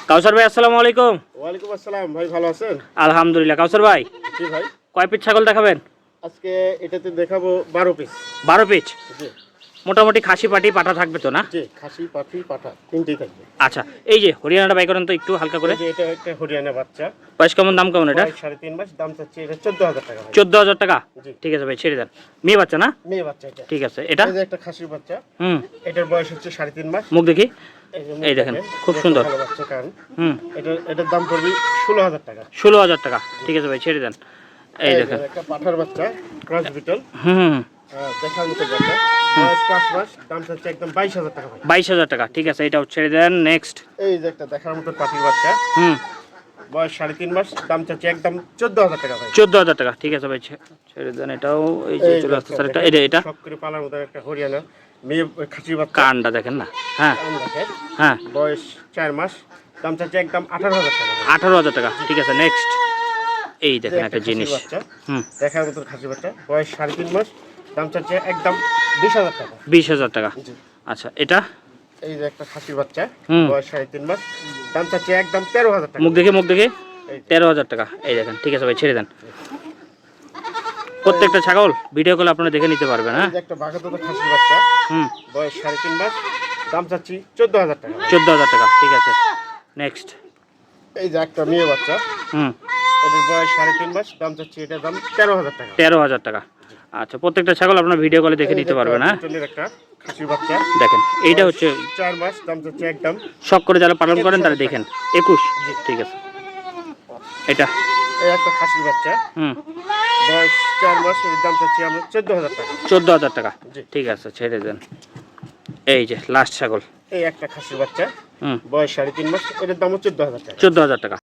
কাউসার ভাই আসসালামু আলাইকুম। ওয়ালাইকুম আসসালাম ভাই, ভালো আছেন? আলহামদুলিল্লাহ। কাউসার ভাই জি ভাই, কয় পিস ছাগল দেখাবেন? আজকে এটাতে দেখাবো 12 পিস। 12 পিস। জি মোটামুটি খাসি পাটি পাঠা থাকবে তো না? জি, খাসি পাঠি পাঠা তিনটেই থাকবে। আচ্ছা, এই যে হরিয়ানাটা বাই করেন তো একটু হালকা করে। এই যে এটা একটা হরিয়ানা বাচ্চা, বয়স কেমন, দাম কেমন এটা? বয়স 3.5 মাস, দাম চাচ্ছি এটা 14,000 টাকা ভাই। 14,000 টাকা। জি। ঠিক আছে ভাই, ছেড়ে দেন। মেয়ে বাচ্চা না? মেয়ে বাচ্চা এটা। ঠিক আছে। এটা এই যে একটা খাসির বাচ্চা, হুম, এটার বয়স হচ্ছে 3.5 মাস। মুখ দেখি। যে এই মুখ দেখেন, দেখেন, খুব এটা সুন্দর। ভালো বাচ্চা কারণ হুম, এটার দাম পড়বে 16,000 টাকা। 16,000 টাকা। ঠিক আছে ভাই, ছেড়ে দেন। এই এই যে দেখেন। একটা পাঠার বাচ্চা, ক্রস বিটল, হুম, দেখার মতো বাচ্চা, বয়স 5 মাস, দাম চাচ্ছি একদম 22,000 টাকা ভাই। 22,000 টাকা। ঠিক আছে, এটাও ছেড়ে দেন। নেক্সট। এই যে একটা দেখার মতো পাঠির বাচ্চা, হুম, বয়স 3.5 মাস, দাম চাচ্ছি একদম 14,000 টাকা ভাই। 14,000 টাকা। ঠিক আছে ভাই, ছেড়ে দেন। এটাও এই যে চলে আসছে স্যার। এটা শখ করে পালার মতো একটা হরিয়ানা মেয়ে খাসির বাচ্চা, কানটা দেখেন না। হ্যাঁ কান দেখেন, হ্যাঁ, বয়স 4 মাস, দাম চাচ্ছি একদম 18,000 টাকা ভাই। 18,000 টাকা। ঠিক আছে, নেক্সট। এই এই যে দেখেন একটা একটা খাসির জিনিস। বাচ্চা, হুম, দেখার মতো খাসির বাচ্চা, বয়স 3.5 মাস, দাম চাচ্ছি একদম 20,000 টাকা। 20,000 টাকা। জি। আচ্ছা, এটা এই যে একটা খাসির বাচ্চা, হুম, বয়স 3.5 মাস, দাম চাচ্ছি একদম 13,000 টাকা। মুখ দেখে এই যে। 13,000 টাকা। এই দেখেন। ঠিক আছে ভাই, ছেড়ে দেন। প্রত্যেকটা ছাগল ভিডিও কলে আপনারা দেখে নিতে পারবেন। এই হ্যাঁ, যে একটা বাঘাতত খাসির বাচ্চা, হুম, বয়স 3.5 মাস, দাম চাচ্ছি 14,000 টাকা। 14,000 টাকা। ঠিক আছে, নেক্সট। এই যে একটা মেয়ে বাচ্চা, হুম, এটার বয়স 3.5 মাস, দাম চাচ্ছি এটার দাম 13,000 টাকা। 13,000 টাকা। আচ্ছা, প্রত্যেকটা ছাগল আপনারা ভিডিও কলে দেখে এই যে নিতে একটা পারবেন। হ্যাঁ, বিটলের একটা খাসির বাচ্চা, দেখেন। এইটা বয়স হচ্ছে 4 মাস, দাম চাচ্ছি একদম শখ করে যারা পালন করেন তারা 21,000 দেখেন। 21। জি। ঠিক আছে। এটা এই একটা খাসির বাচ্চা, হুম, বয়স 4 মাস, এর দাম চাচ্ছি আমরা 14,000 টাকা। 14,000 টাকা। জি। ঠিক আছে, ছেড়ে দেন। এই যে লাস্ট ছাগল। এই একটা খাসির বাচ্চা, হুম, বয়স 3.5 মাস, এটার দামও 14,000 টাকা। 14,000 টাকা।